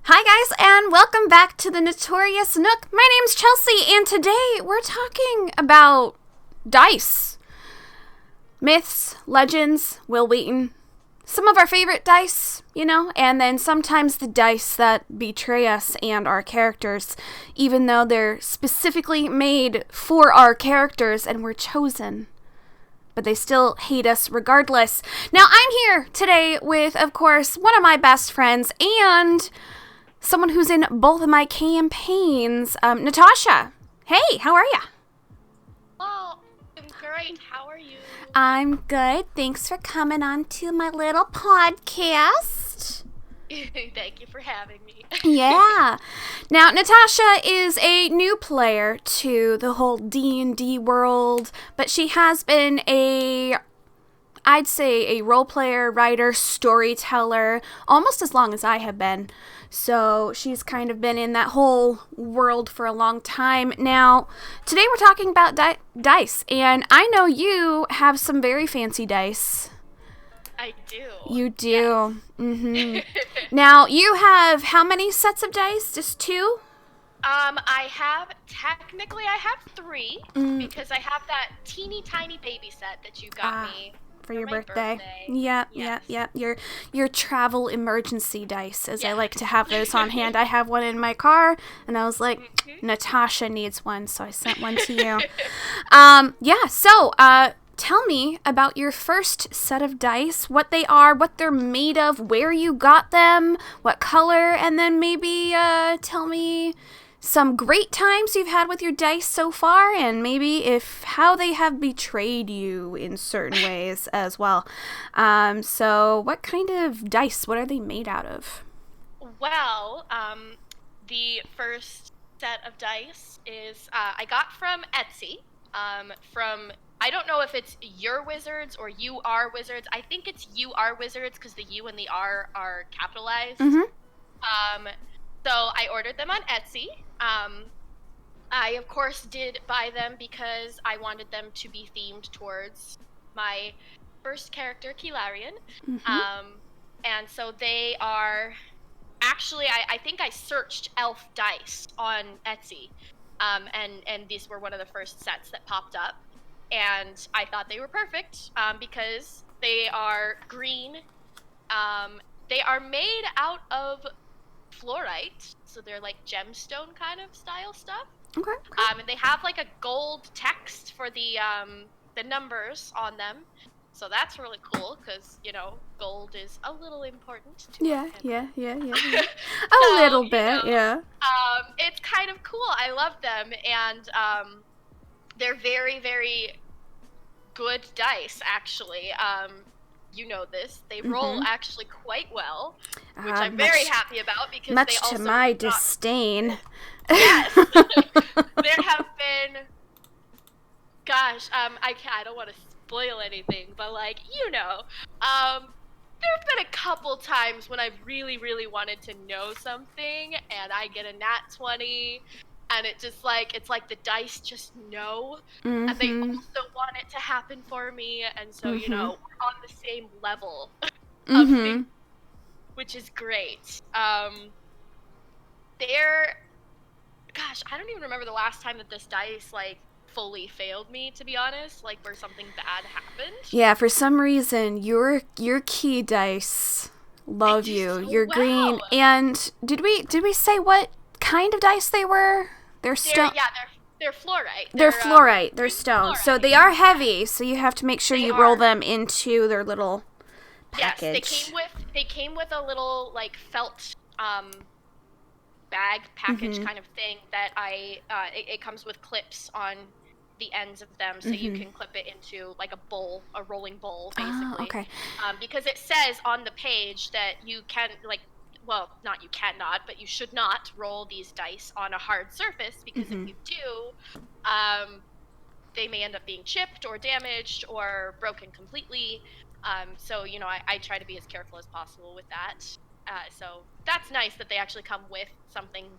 Hi guys, and welcome back to the Notorious Nook. My name's Chelsea, and today we're talking about dice. Myths, legends, Will Wheaton. Some of our favorite dice, and then sometimes the dice that betray us and our characters, even though they're specifically made for our characters and were chosen. But they still hate us regardless. Now, I'm here today with, of course, one of my best friends and someone who's in both of my campaigns, Natassia. Hey, how are ya? Oh, I'm great. How are you? I'm good. Thanks for coming on to my little podcast. Thank you for having me. Yeah. Now, Natassia is a new player to the whole D&D world, but she has been I'd say a role player, writer, storyteller, almost as long as I have been. So she's kind of been in that whole world for a long time. Now, today we're talking about dice, and I know you have some very fancy dice. I do. You do. Yes. Mm-hmm. Now, you have how many sets of dice? Just two? I have three because I have that teeny tiny baby set that you got me for your my birthday. Yes. Yep. Your travel emergency dice, as I Yes. like to have those on hand. I have one in my car, and I was like, Natassia needs one, so I sent one to you. So tell me about your first set of dice, what they are, what they're made of, where you got them, what color, and then maybe tell me some great times you've had with your dice so far, and maybe how they have betrayed you in certain ways as well. So what kind of dice? What are they made out of? Well, the first set of dice is I got from Etsy. I don't know if it's Your Wizards or You Are Wizards. I think it's You Are Wizards because the U and the R are capitalized. Mm-hmm. So I ordered them on Etsy. I, of course, did buy them because I wanted them to be themed towards my first character, Kilarian. Mm-hmm. And so they are... Actually, I think I searched elf dice on Etsy, and these were one of the first sets that popped up. And I thought they were perfect because they are green. They are made out of fluorite, so they're like gemstone kind of style stuff. Okay. And they have like a gold text for the numbers on them. So that's really cool because, gold is a little important to Yeah. A So, little bit, yeah. it's kind of cool. I love them, and they're very, very good dice, actually. You know this. They roll actually quite well, which I'm very happy about because much they also to my disdain. Yes. There have been... Gosh, I don't want to spoil anything, but there have been a couple times when I've really, really wanted to know something, and I get a nat 20, and it's like the dice just know, and they also want it to happen for me, and so, we're on the same level of things, which is great. Gosh, I don't even remember the last time that this dice, fully failed me, to be honest, where something bad happened. Yeah, for some reason, your key dice love you. So You're well. green. And did we say what kind of dice they were? They're stone. They're fluorite. They're fluorite. They're stone. Fluorite. So they are heavy. So you have to make sure you roll them into their little package. Yes, they came with a little felt bag package kind of thing that it comes with clips on the ends of them, so you can clip it into a bowl, a rolling bowl, basically. Oh, okay. Because it says on the page that you can not you cannot, but you should not roll these dice on a hard surface, because if you do, they may end up being chipped or damaged or broken completely. So I try to be as careful as possible with that. So that's nice that they actually come with something,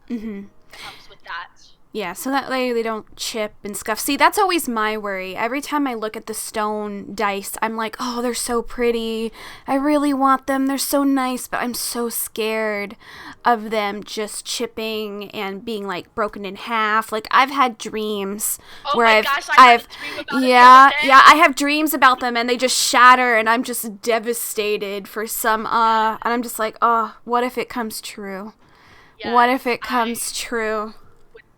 comes with that. Yeah, so that way they don't chip and scuff. See, that's always my worry. Every time I look at the stone dice, I'm like, oh, they're so pretty. I really want them. They're so nice, but I'm so scared of them just chipping and being like broken in half. Like I've had dreams where I had a dream about it the other day. I have dreams about them and they just shatter and I'm just devastated for some and I'm just like, oh, what if it comes true? Yes, what if it comes true?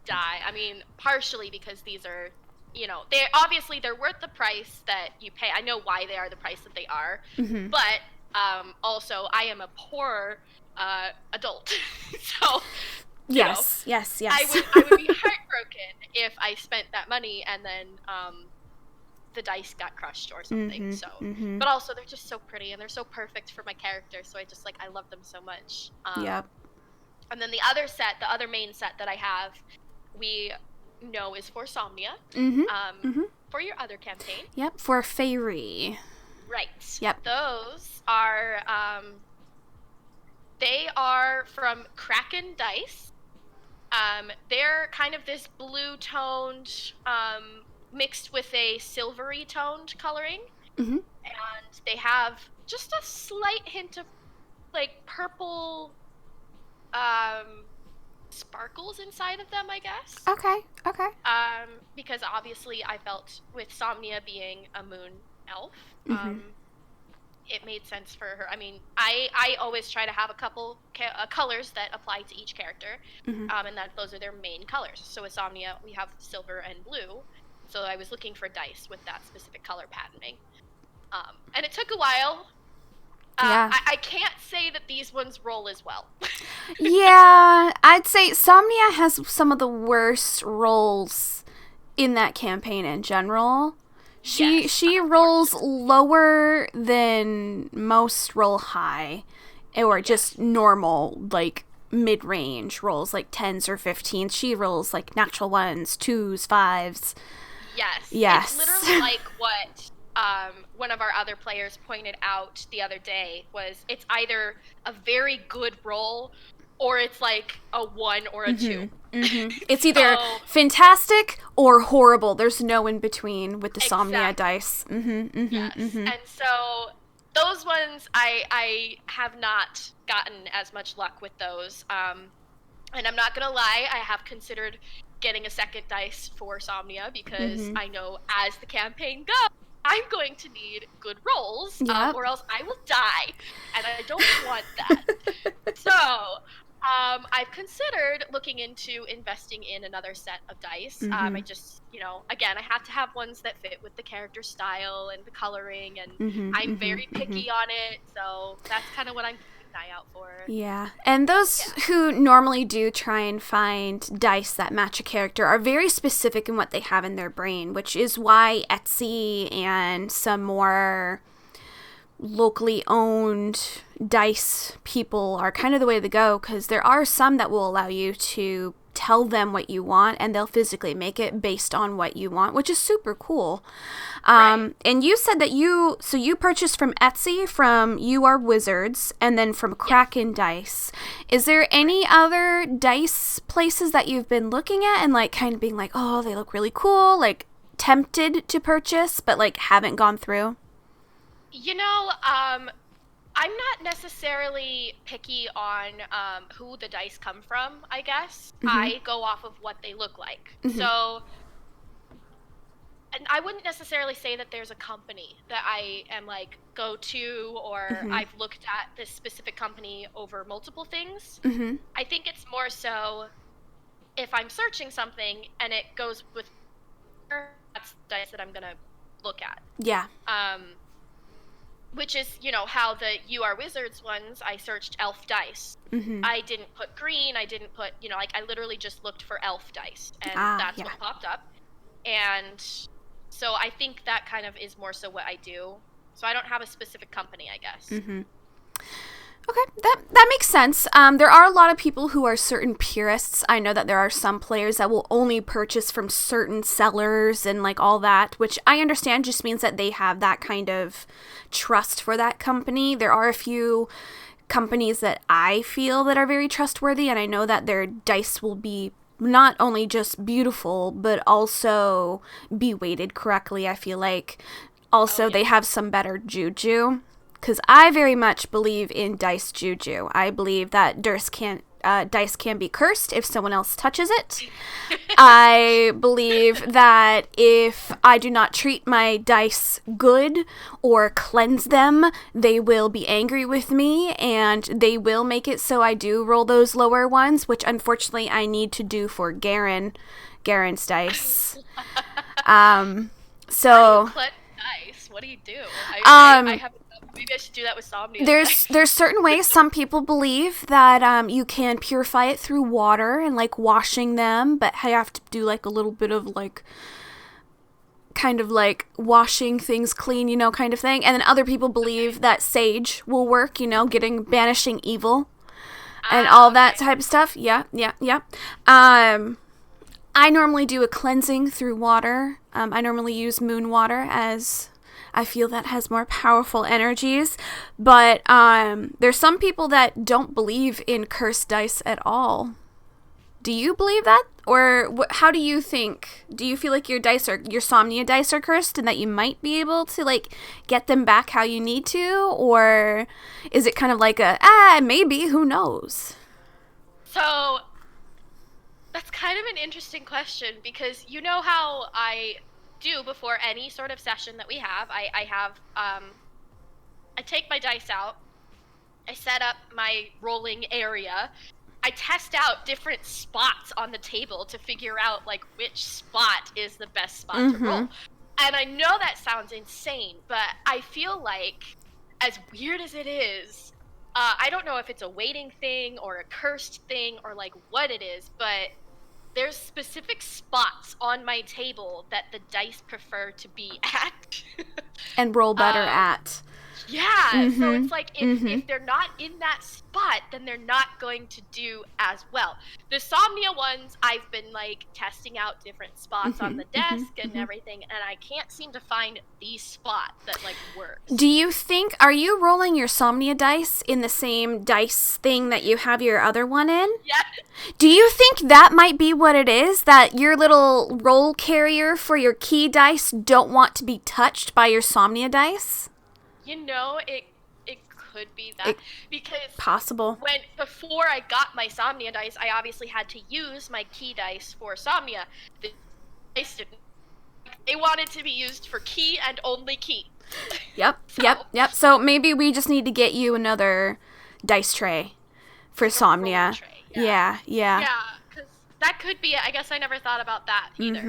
Die. I mean, partially because these are, they're worth the price that you pay. I know why they are the price that they are, but also I am a poor adult, so yes. I would be heartbroken if I spent that money and then the dice got crushed or something. But also they're just so pretty and they're so perfect for my character. So I love them so much. Yep. And then the other main set that I have, we know is for Somnia. For your other campaign. Yep, for Fairy. Right. Yep. Those are, they are from Kraken Dice. They're kind of this blue-toned, mixed with a silvery-toned coloring. And they have just a slight hint of, like, purple, sparkles inside of them, I guess. Okay. Because obviously I felt with Somnia being a moon elf, it made sense for her. I mean, I always try to have a couple colors that apply to each character, and that those are their main colors. So with Somnia, we have silver and blue. So I was looking for dice with that specific color patterning. And it took a while. I can't say that these ones roll as well. Yeah, I'd say Somnia has some of the worst rolls in that campaign in general. She rolls lower than most roll high, or just normal, like mid-range rolls, like 10s or 15s. She rolls like natural 1s, 2s, 5s. Yes. It's literally like what one of our other players pointed out the other day was it's either a very good roll or it's like a 1 or a 2. It's either fantastic or horrible. There's no in between with the Somnia dice. And so those ones I have not gotten as much luck with those. And I'm not gonna lie, I have considered getting a second dice for Somnia because I know as the campaign goes, I'm going to need good rolls, or else I will die, and I don't want that. So, I've considered looking into investing in another set of dice. I just, again, I have to have ones that fit with the character style and the coloring, and I'm very picky on it, so that's kind of what I'm keeping an eye out for. Yeah, and those who normally do try and find dice that match a character are very specific in what they have in their brain, which is why Etsy and some more locally owned dice people are kind of the way to go, because there are some that will allow you to tell them what you want and they'll physically make it based on what you want, which is super cool. And you said that you purchased from Etsy, from You Are Wizards, and then from Kraken Dice. Is there any other dice places that you've been looking at and like kind of being like, oh, they look really cool, like tempted to purchase but like haven't gone through? I'm not necessarily picky on who the dice come from, I guess. I go off of what they look like. So, and I wouldn't necessarily say that there's a company that I am like go to, or I've looked at this specific company over multiple things. I think it's more so if I'm searching something and it goes with, that's dice that I'm gonna look at. Yeah. Which is, how the You Are Wizards ones, I searched elf dice. I didn't put green, I didn't put, I literally just looked for elf dice, and that's what popped up. And so I think that kind of is more so what I do. So I don't have a specific company, I guess. Okay, that makes sense. There are a lot of people who are certain purists. I know that there are some players that will only purchase from certain sellers and like all that, which I understand just means that they have that kind of trust for that company. There are a few companies that I feel that are very trustworthy, and I know that their dice will be not only just beautiful, but also be weighted correctly, I feel like. Also, they have some better juju, because I very much believe in dice juju. I believe that dice can be cursed if someone else touches it. I believe that if I do not treat my dice good or cleanse them, they will be angry with me, and they will make it so I do roll those lower ones, which unfortunately I need to do for Garen's dice. So How do you cleanse dice? What do you do? I haven't. Maybe I should do that with Somnia. There's certain ways. Some people believe that you can purify it through water and like washing them, but I have to do like a little bit of like kind of like washing things clean, you know, kind of thing. And then other people believe that sage will work, you know, banishing evil and all that type of stuff. Yeah. I normally do a cleansing through water. I normally use moon water as I feel that has more powerful energies, but there's some people that don't believe in cursed dice at all. Do you believe that? Or how do you think? Do you feel like your Somnia dice are cursed and that you might be able to like get them back how you need to? Or is it kind of like maybe, who knows? So that's kind of an interesting question, because you know how I do before any sort of session that we have. I take my dice out, I set up my rolling area, I test out different spots on the table to figure out like which spot is the best spot to roll. And I know that sounds insane, but I feel like, as weird as it is, I don't know if it's a weighting thing or a cursed thing or like what it is, but there's specific spots on my table that the dice prefer to be at. And roll better at. Yeah, so it's like if they're not in that spot, then they're not going to do as well. The Somnia ones, I've been like testing out different spots on the desk and everything, and I can't seem to find the spot that like works. Do you think, are you rolling your Somnia dice in the same dice thing that you have your other one in? Yes. Do you think that might be what it is? That your little roll carrier for your key dice don't want to be touched by your Somnia dice? You know, it could be that, because possible. Before I got my Somnia dice, I obviously had to use my key dice for Somnia. The dice didn't. They wanted to be used for key and only key. Yep. So maybe we just need to get you another dice tray for like Somnia. Yeah, because that could be it. I guess I never thought about that either,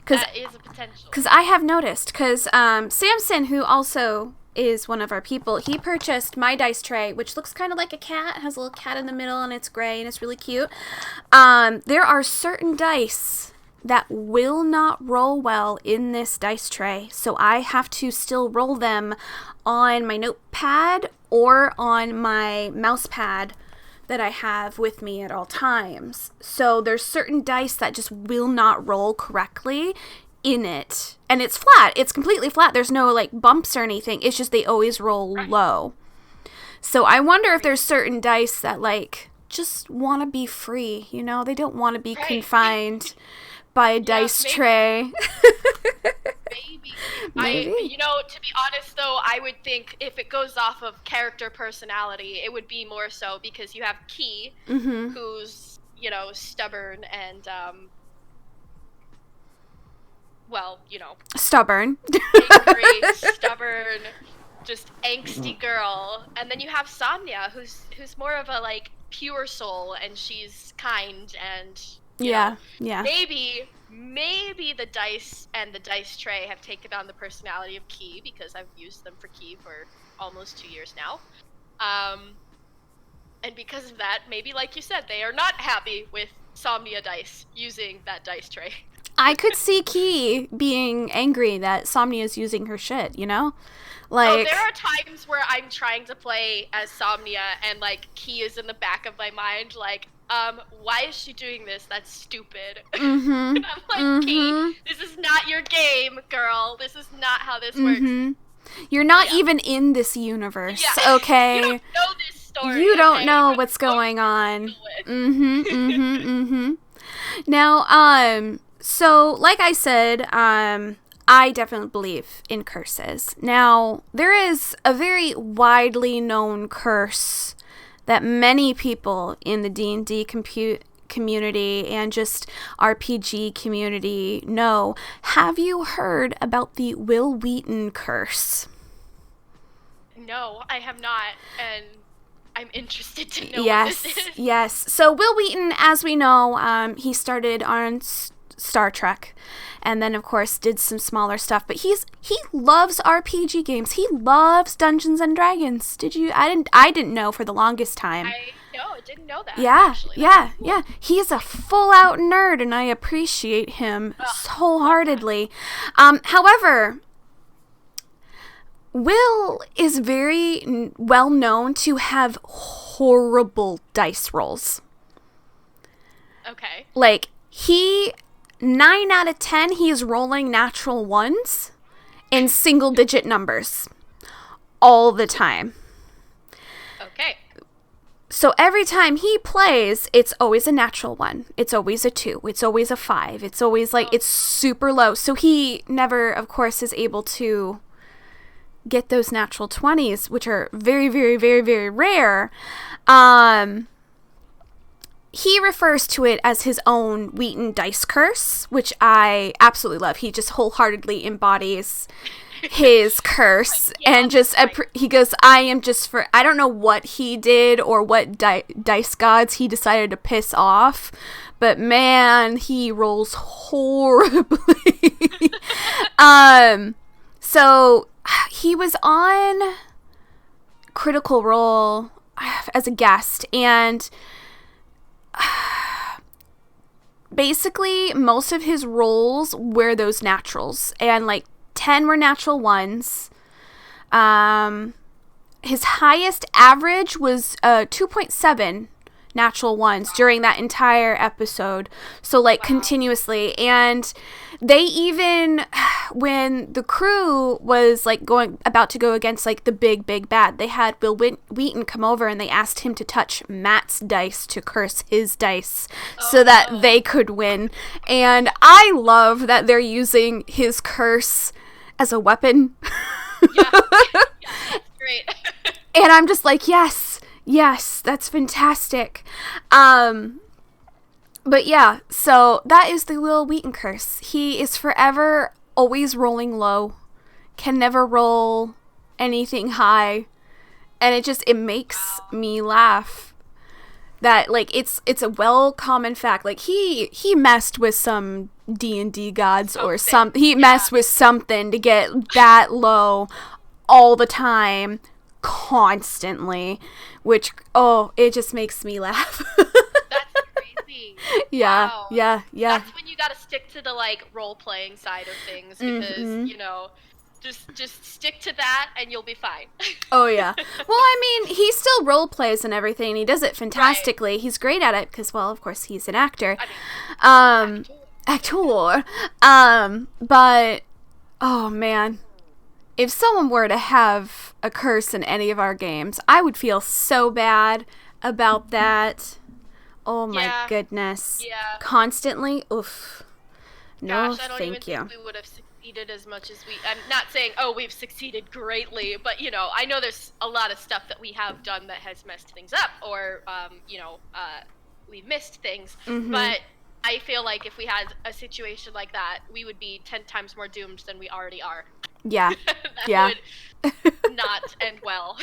because that is a potential. Because I have noticed, because Samson, who also is one of our people, he purchased my dice tray, which looks kind of like a cat. It has a little cat in the middle, and it's gray, and it's really cute. There are certain dice that will not roll well in this dice tray, so I have to still roll them on my notepad or on my mouse pad that I have with me at all times. So there's certain dice that just will not roll correctly in it. And it's flat. It's completely flat. There's no like bumps or anything. It's just they always roll low. So I wonder if there's certain dice that like just want to be free, you know? They don't want to be confined by a dice tray. Maybe. To be honest though, I would think if it goes off of character personality, it would be more so because you have Key, who's, stubborn and, stubborn. Angry, stubborn, just angsty girl. And then you have Somnia, who's more of a, like, pure soul, and she's kind and, yeah. Maybe the dice and the dice tray have taken on the personality of Key, because I've used them for Key for almost 2 years now. And because of that, maybe, like you said, they are not happy with Somnia dice using that dice tray. I could see Key being angry that Somnia's using her shit, you know? Like, there are times where I'm trying to play as Somnia and, like, Key is in the back of my mind, like, why is she doing this? That's stupid. And I'm like, Key, this is not your game, girl. This is not how this works. You're not even in this universe, okay? You don't know this story. You don't know what's going on. Now, so like I said, I definitely believe in curses. Now, there is a very widely known curse that many people in the D&D community and just RPG community know. Have you heard about the Will Wheaton curse? No, I have not, and I'm interested to know what this is. Yes. So Will Wheaton, as we know, he started on Star Trek, and then of course did some smaller stuff. But he loves RPG games. He loves Dungeons and Dragons. Did you? I didn't know for the longest time. I didn't know that. Yeah, actually. yeah. He is a full-out nerd, and I appreciate him wholeheartedly. However, Will is very well known to have horrible dice rolls. Okay. Like, 9 out of 10, he is rolling natural ones in single-digit numbers all the time. Okay. So every time he plays, it's always a natural 1. It's always a 2. It's always a 5. It's always, it's super low. So he never, of course, is able to get those natural 20s, which are very, very, very, very rare. He refers to it as his own Wheaton dice curse, which I absolutely love. He just wholeheartedly embodies his curse and just he goes, I am just for, I don't know what he did or what dice gods he decided to piss off, but man, he rolls horribly. So he was on Critical Role as a guest, and basically most of his rolls were those naturals, and 10 were natural 1s. His highest average was 2.7 natural 1s during that entire episode. So continuously. And they even, when the crew was about to go against the big bad, they had Will Wheaton come over and they asked him to touch Matt's dice to curse his dice so that they could win. And I love that they're using his curse as a weapon. Yeah, that's great. And I'm just yes, that's fantastic. But yeah, so that is the Will Wheaton curse. He is forever always rolling low, can never roll anything high, and it makes me laugh. That it's a well common fact. He messed with some D&D gods or something. He messed with something to get that low all the time, constantly, which it just makes me laugh. That's crazy. Yeah, wow. yeah. That's when you gotta stick to the role playing side of things, because just stick to that and you'll be fine. Oh yeah. Well, I mean, he still role plays and everything, and he does it fantastically. Right. He's great at it because, well, of course, he's an actor. Actor. But oh man, if someone were to have a curse in any of our games, I would feel so bad about that. Oh my goodness. Yeah. Constantly. Oof. No, Gosh, I don't thank even you. think we would have succeeded as much as I'm not saying, we've succeeded greatly, but, I know there's a lot of stuff that we have done that has messed things up, or, we've missed things, but I feel like if we had a situation like that, we would be 10 times more doomed than we already are. Yeah. That would not end well.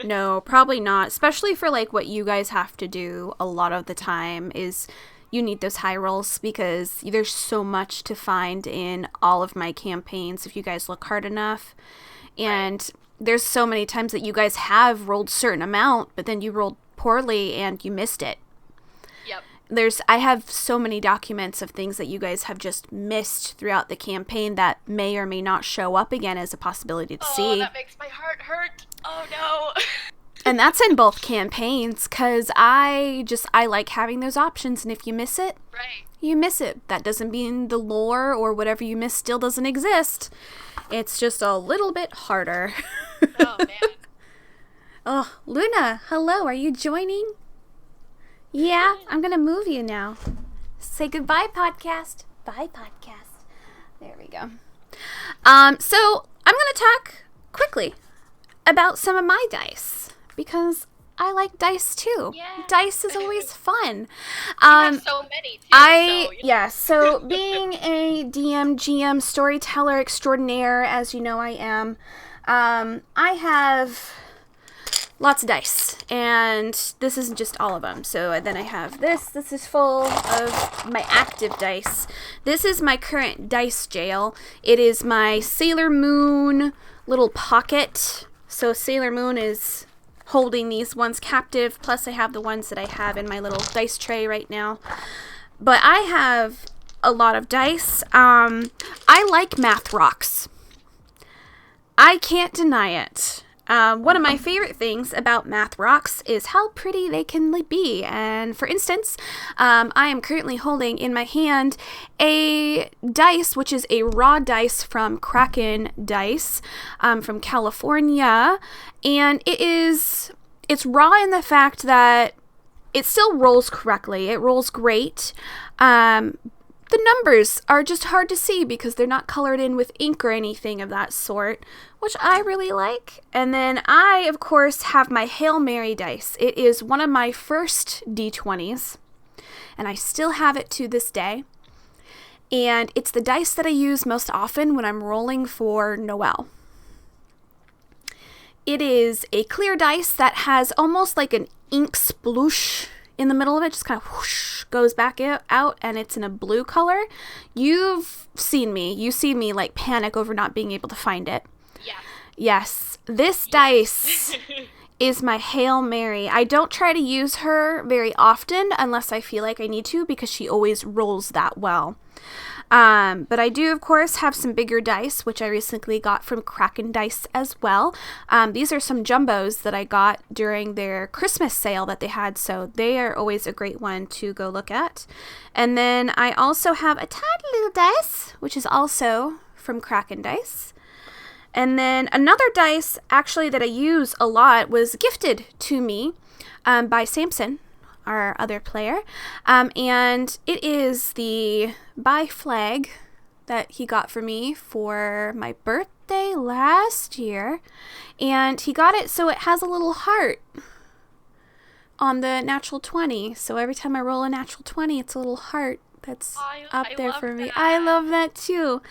No, probably not, especially for what you guys have to do a lot of the time is you need those high rolls, because there's so much to find in all of my campaigns if you guys look hard enough. And there's so many times that you guys have rolled certain amount, but then you rolled poorly and you missed it. Yep. I have so many documents of things that you guys have just missed throughout the campaign that may or may not show up again as a possibility to see. Oh, that makes my heart hurt. Oh no. And that's in both campaigns, because I like having those options, and if you miss it, you miss it. That doesn't mean the lore or whatever you miss still doesn't exist. It's just a little bit harder. Oh, man. Oh, Luna, hello. Are you joining? Yeah, I'm going to move you now. Say goodbye, podcast. Bye, podcast. There we go. So I'm going to talk quickly about some of my dice because I like dice too. Yeah. Dice is always fun. You have so many too. So being a DM, GM, storyteller extraordinaire, as you know I am, I have lots of dice, and this isn't just all of them. So then I have this. This is full of my active dice. This is my current dice jail. It is my Sailor Moon little pocket. So Sailor Moon is holding these ones captive, plus I have the ones that I have in my little dice tray right now. But I have a lot of dice. I like math rocks. I can't deny it. One of my favorite things about math rocks is how pretty they can be. And for instance, I am currently holding in my hand a dice, which is a raw dice from Kraken Dice from California. And it's raw in the fact that it still rolls correctly. It rolls great. The numbers are just hard to see because they're not colored in with ink or anything of that sort, which I really like. And then I, of course, have my Hail Mary dice. It is one of my first D20s, and I still have it to this day. And it's the dice that I use most often when I'm rolling for Noel. It is a clear dice that has almost like an ink sploosh in the middle of it, just kind of whoosh, goes back out, and it's in a blue color. You've seen me. You see me like panic over not being able to find it. Yeah. Yes. This dice is my Hail Mary. I don't try to use her very often unless I feel like I need to because she always rolls that well. But I do, of course, have some bigger dice, which I recently got from Kraken Dice as well. These are some jumbos that I got during their Christmas sale that they had, so they are always a great one to go look at. And then I also have a tiny little dice, which is also from Kraken Dice. And then another dice, actually, that I use a lot was gifted to me by Samson, our other player, and it is the Bi Flag that he got for me for my birthday last year, and he got it so it has a little heart on the natural 20, so every time I roll a natural 20, it's a little heart that's up there for me. I love that too.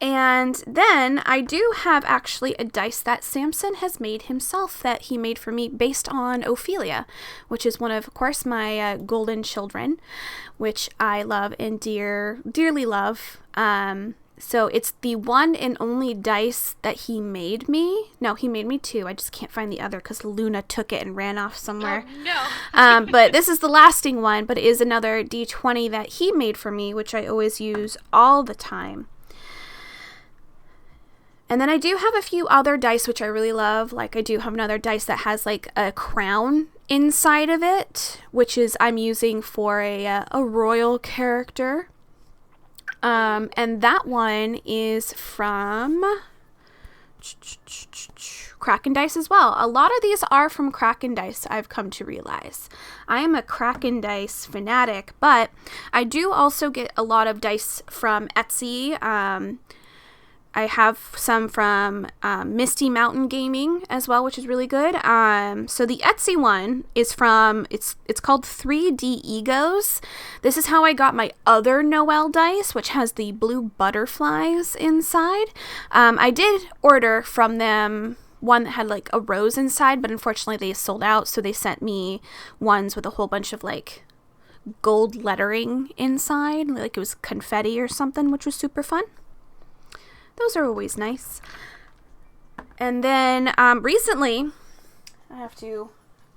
And then I do have actually a dice that Samson has made himself that he made for me based on Ophelia, which is one of course, my golden children, which I love and dearly love. So it's the one and only dice that he made me. No, he made me two. I just can't find the other because Luna took it and ran off somewhere. Oh, no. But this is the lasting one, but it is another D20 that he made for me, which I always use all the time. And then I do have a few other dice which I really love. Like I do have another dice that has like a crown inside of it, which is I'm using for a royal character. And that one is from Kraken Dice as well. A lot of these are from Kraken Dice, I've come to realize. I am a Kraken Dice fanatic, but I do also get a lot of dice from Etsy. I have some from Misty Mountain Gaming as well, which is really good. So the Etsy one is from, it's called 3D Egos. This is how I got my other Noel dice, which has the blue butterflies inside. I did order from them one that had like a rose inside, but unfortunately they sold out. So they sent me ones with a whole bunch of like gold lettering inside, like it was confetti or something, which was super fun. Those are always nice. And then recently, I have to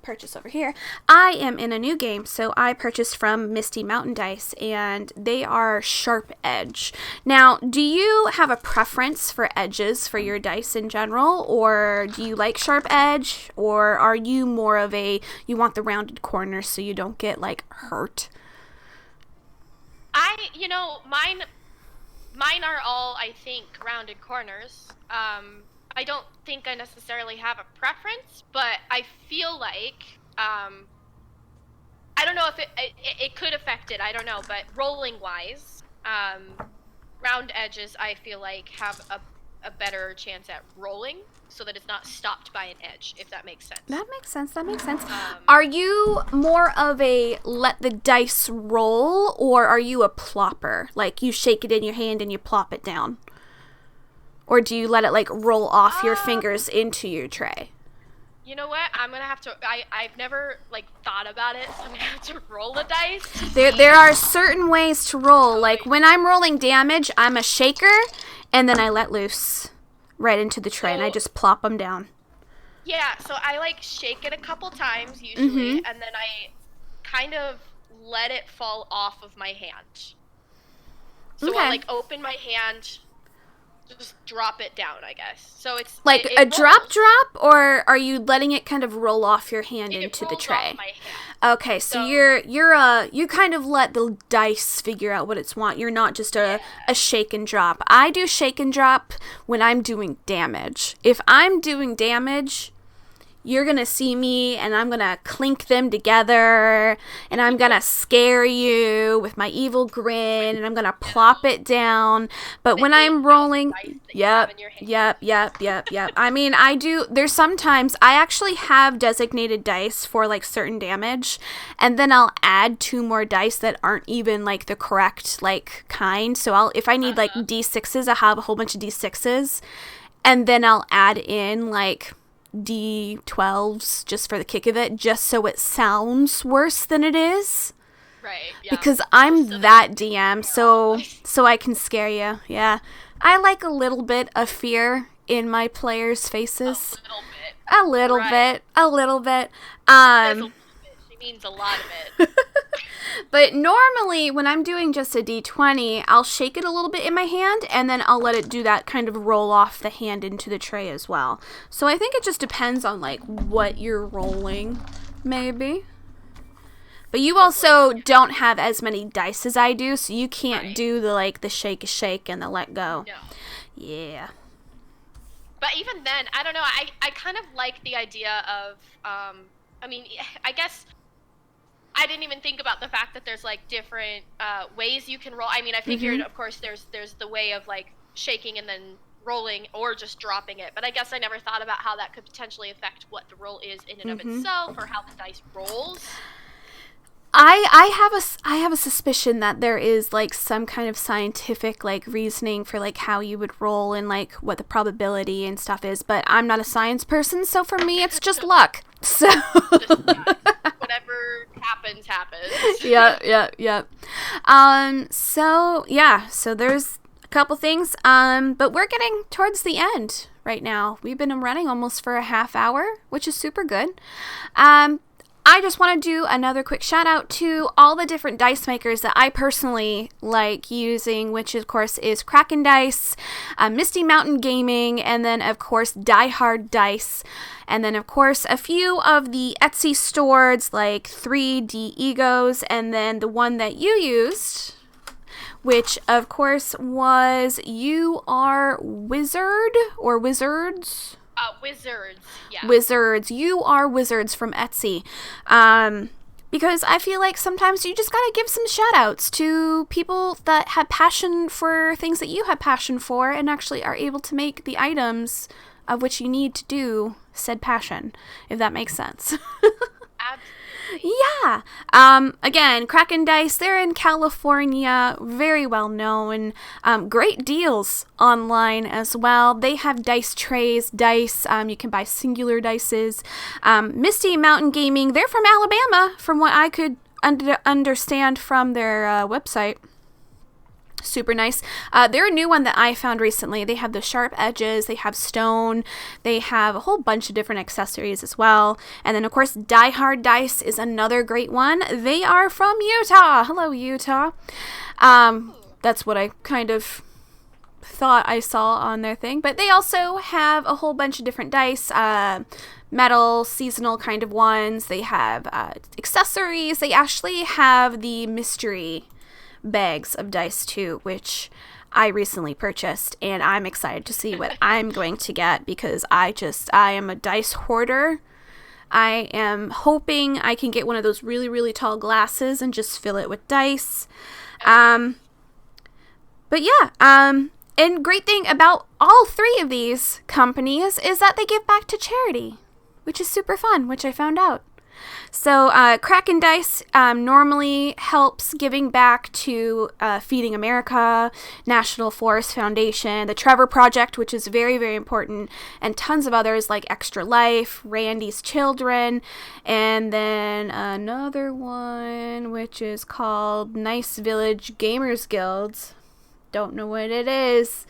purchase over here. I am in a new game, so I purchased from Misty Mountain Dice, and they are sharp edge. Now, do you have a preference for edges for your dice in general, or do you like sharp edge, or are you more of you want the rounded corners so you don't get, like, hurt? Mine are all, I think, rounded corners. I don't think I necessarily have a preference, but I feel like, I don't know if it could affect it, I don't know, but rolling-wise, round edges, I feel like, have a better chance at rolling, so that it's not stopped by an edge, if that makes sense. That makes sense. Are you more of a let the dice roll, or are you a plopper? Like, you shake it in your hand and you plop it down? Or do you let it, like, roll off your fingers into your tray? You know what? I'm going to have to... I've never, like, thought about it, so I'm going to have to roll the dice. There are certain ways to roll. Like, when I'm rolling damage, I'm a shaker, and then I let loose right into the tray, and I just plop them down. Yeah, so I, like, shake it a couple times, usually, and then I kind of let it fall off of my hand. So I'll, like, open my hand... just drop it down, I guess. So it's like it drop, or are you letting it kind of roll off your hand into the tray? Off my hand. Okay, so you kind of let the dice figure out what it's want. You're not just a shake and drop. I do shake and drop when I'm doing damage. If I'm doing damage, you're going to see me, and I'm going to clink them together, and I'm going to scare you with my evil grin, and I'm going to plop it down. But when I'm rolling... Yep. I mean, there's sometimes... I actually have designated dice for, like, certain damage, and then I'll add 2 more dice that aren't even, like, the correct, like, kind. So if I need, like, D6s, I'll have a whole bunch of D6s, and then I'll add in, like... D12s just for the kick of it, just so it sounds worse than it is. Right. Yeah. Because I'm that DM, so I can scare you. Yeah. I like a little bit of fear in my players' faces. A little bit. She means a lot of it. But normally, when I'm doing just a D20, I'll shake it a little bit in my hand, and then I'll let it do that kind of roll off the hand into the tray as well. So I think it just depends on, like, what you're rolling, maybe. But you also don't have as many dice as I do, so you can't do the shake and the let go. No. Yeah. But even then, I don't know, I kind of like the idea of, I mean, I guess... I didn't even think about the fact that there's, like, different ways you can roll. I mean, I figured, of course, there's the way of, like, shaking and then rolling or just dropping it. But I guess I never thought about how that could potentially affect what the roll is in and of itself, or how the dice rolls. I have a suspicion that there is, like, some kind of scientific, like, reasoning for, like, how you would roll and, like, what the probability and stuff is. But I'm not a science person, so for me, it's just luck. So... whatever happens. Yep. So there's a couple things, but we're getting towards the end right now. We've been running almost for a half hour, which is super good. I just want to do another quick shout out to all the different dice makers that I personally like using, which of course is Kraken Dice, Misty Mountain Gaming, and then of course Die Hard Dice, and then of course a few of the Etsy stores like 3D Egos, and then the one that you used, which of course was You Are Wizard or Wizards. Wizards, yeah. Wizards. You Are Wizards from Etsy. Because I feel like sometimes you just gotta give some shout outs to people that have passion for things that you have passion for and actually are able to make the items of which you need to do said passion, if that makes sense. Absolutely. Yeah. Again, Kraken Dice, they're in California, very well known. Great deals online as well. They have dice trays, dice. You can buy singular dices. Misty Mountain Gaming, they're from Alabama, from what I could understand from their website. Super nice. They're a new one that I found recently. They have the sharp edges, they have stone, they have a whole bunch of different accessories as well. And then, of course, Die Hard Dice is another great one. They are from Utah. Hello, Utah. That's what I kind of thought I saw on their thing. But they also have a whole bunch of different dice, metal, seasonal kind of ones. They have accessories. They actually have the mystery bags of dice too, which I recently purchased, and I'm excited to see what I'm going to get, because I am a dice hoarder. I am hoping I can get one of those really, really tall glasses and just fill it with dice. But yeah, and great thing about all three of these companies is that they give back to charity, which is super fun, which I found out. So Kraken Dice normally helps giving back to Feeding America, National Forest Foundation, the Trevor Project, which is very, very important, and tons of others like Extra Life, Randy's Children, and then another one which is called Nice Village Gamers Guilds. Don't know what it is,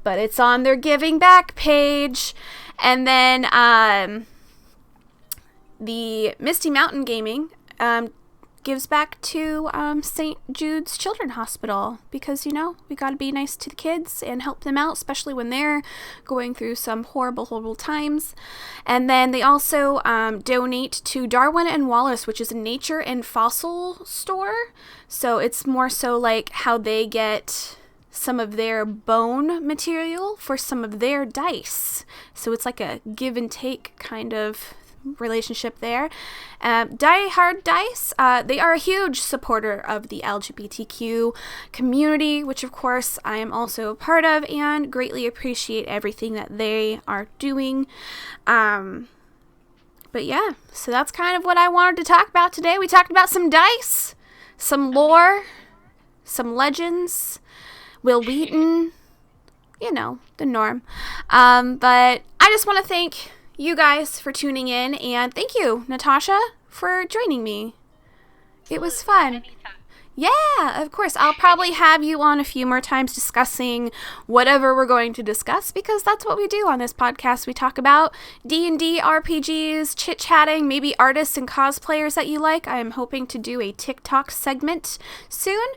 but it's on their giving back page. And then the Misty Mountain Gaming gives back to St. Jude's Children's Hospital, because, you know, we got to be nice to the kids and help them out, especially when they're going through some horrible, horrible times. And then they also donate to Darwin and Wallace, which is a nature and fossil store. So it's more so like how they get some of their bone material for some of their dice. So it's like a give and take kind of relationship there. Die Hard Dice, they are a huge supporter of the LGBTQ community, which of course I am also a part of, and greatly appreciate everything that they are doing. But yeah, so that's kind of what I wanted to talk about today. We talked about some dice, some lore, some legends, Will Wheaton, you know, the norm. But I just want to thank you guys for tuning in, and thank you, Natassia, for joining me. It was fun. Anytime. Yeah, of course. I'll probably have you on a few more times discussing whatever we're going to discuss, because that's what we do on this podcast. We talk about D&D, RPGs, chit-chatting, maybe artists and cosplayers that you like. I'm hoping to do a TikTok segment soon.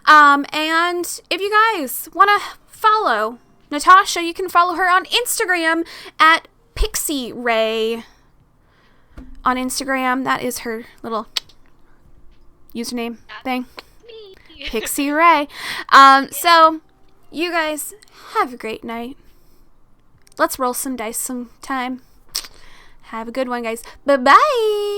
And if you guys want to follow Natassia, you can follow her on Instagram at Pixie Ray on Instagram. That is her little username thing. Pixie Ray. So you guys have a great night. Let's roll some dice sometime. Have a good one, guys. Bye-bye.